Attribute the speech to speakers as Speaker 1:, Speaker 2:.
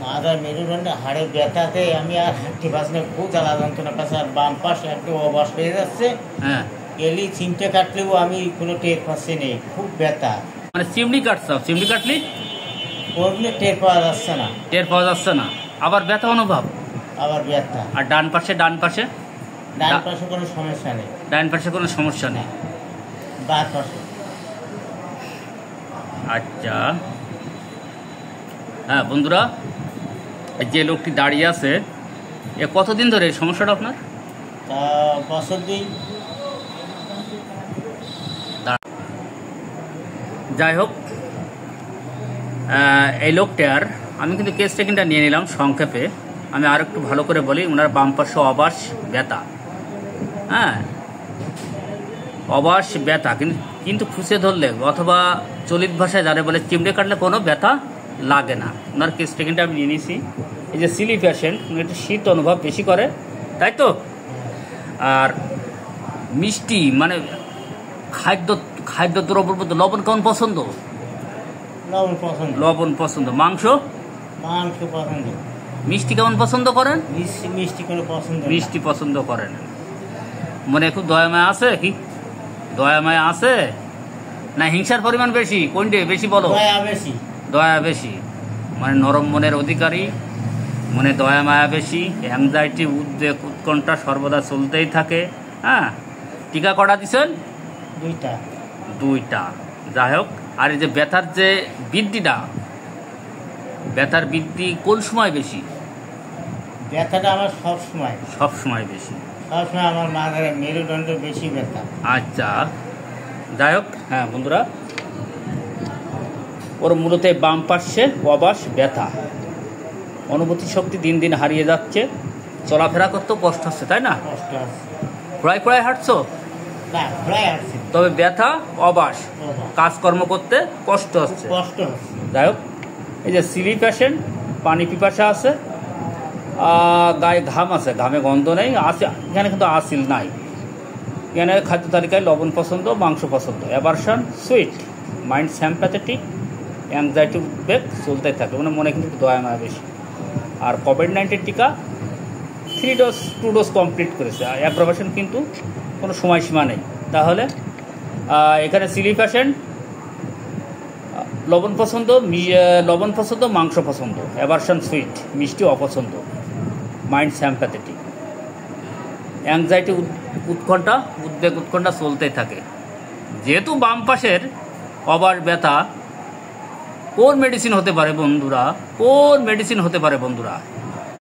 Speaker 1: মাথার মেরুদণ্ডে হাড়ে ব্যথাতে আমি আর হাঁটতে পারছি না, খুব জ্বালা যন্ত্রণা পাচ্ছে। আর বাম পাশে একটু অবশ হয়ে যাচ্ছে।
Speaker 2: হ্যাঁ,
Speaker 1: এলি চিমটে কাটলেও আমি কোনো টের পাচ্ছি না, খুব ব্যথা।
Speaker 2: মানে চিমনি কাটছাও, চিমনি কাটলি
Speaker 1: ওগুলো টের পাওয়া যাচ্ছে না,
Speaker 2: টের পাওয়া যাচ্ছে না, আবার ব্যথা অনুভব।
Speaker 1: আবার ব্যথা।
Speaker 2: আর ডান পাশে, ডান পাশে?
Speaker 1: ডান পাশে কোনো সমস্যা নেই।
Speaker 2: ডান পাশে কোনো সমস্যা নেই,
Speaker 1: বাম পাশে।
Speaker 2: আচ্ছা। হ্যাঁ বন্ধুরা, যে লোকটি দাঁড়িয়ে আছে, এ কতদিন ধরে এই সমস্যাটা আপনার?
Speaker 1: তা বছর দুই।
Speaker 2: যাই হোক, এই লোকটার আমি কিন্তু কেস টেকিংটা নিয়ে নিলাম সংক্ষেপে। আমি আর একটু ভালো করে বলি, ওনার বাম পাশে অবাস ব্যথা। হ্যাঁ, অবাস ব্যথা, কিন্তু খুঁজে ধরলে অথবা চলিত ভাষায় যারা বলে চিমড়ে কাটলে কোনো ব্যথা লাগে না। ওনার কেস টেকিংটা আমি নিয়ে নিয়েছি। এই যে সিলি পেশেন্ট, উনি একটু শীত অনুভব বেশি করে, তাই তো? আর মিষ্টি মানে খাদ্য দ্রব্যের মধ্যে লবণ কেমন পছন্দ?
Speaker 1: লবণ পছন্দ।
Speaker 2: লবণ পছন্দ। মাংস?
Speaker 1: মাংস পছন্দ।
Speaker 2: মিষ্টি কেমন পছন্দ করেন?
Speaker 1: মিষ্টি কোনো পছন্দ না।
Speaker 2: মিষ্টি পছন্দ করেন। মনে খুব দয়া মায়া আছে কি? দয়া মায়া আছে না হিংসার পরিমাণ বেশি? কোনটা বেশি বলো?
Speaker 1: দয়া বেশি।
Speaker 2: দয়া বেশি, মানে নরম মনের অধিকারী, মনে দয়া মায়া বেশি, অ্যাংজাইটি, উদ্বেগ, উৎকণ্ঠা সর্বদা চলতেই থাকে। হ্যাঁ, টিকা করা দিচ্ছেন? দুইটা। যাই হোক, আর এই যে ব্যথার যে বৃদ্ধিটা, ব্যথার বৃদ্ধি কোন সময় বেশি?
Speaker 1: ব্যথাটা আমার সব সময়
Speaker 2: বেশি।
Speaker 1: সবসময় আমার মাথার মেরুদণ্ড বেশি ব্যথা।
Speaker 2: আচ্ছা, যাই হোক। হ্যাঁ বন্ধুরা, ওর মূলত বাম পাশে অবাস ব্যথা, অনুভূতি শক্তি দিন দিন হারিয়ে যাচ্ছে, চলাফেরা করতেও কষ্ট হচ্ছে, তাই না?
Speaker 1: কষ্ট আছে।
Speaker 2: প্রায় হাঁটছো?
Speaker 1: না, প্রায় আসছে,
Speaker 2: তবে ব্যথা, অবাস, কাজকর্ম করতে কষ্ট হচ্ছে। যাই হোক, এই যে সিলি পেশেন্ট, পানি পিপাসা আছে, গায়ে ঘাম আছে, ঘামে গন্ধ নেই, আছে এখানে কিন্তু আসিল নাই। এখানে খাদ্য তালিকায় লবণ পছন্দ, মাংস পছন্দ, অ্যাভারশন সুইট, মাইন্ড স্যাম্প্যাথেটিক, অ্যাংজাইটি, উদ্বেগ চলতে থাকে, মানে মনে কিন্তু দয়া মায়া বেশি। আর কোভিড-19 টিকা 2 ডোজ কমপ্লিট করেছে। আর অ্যাপ্রোভেশন কিন্তু কোনো সময়সীমা নেই। তাহলে এখানে সিলি পেশেন্ট, লবণ পছন্দ, মাংস পছন্দ, অ্যাভারশন সুইট, মিষ্টি অপছন্দ, মাইন্ড স্যাম্প্যাথেটিক, অ্যাংজাইটি, উদ্বেগ উৎকণ্ঠা চলতেই থাকে। যেহেতু বাম পাশের অবাস ব্যথা, কোন মেডিসিন হতে পারে বন্ধুরা?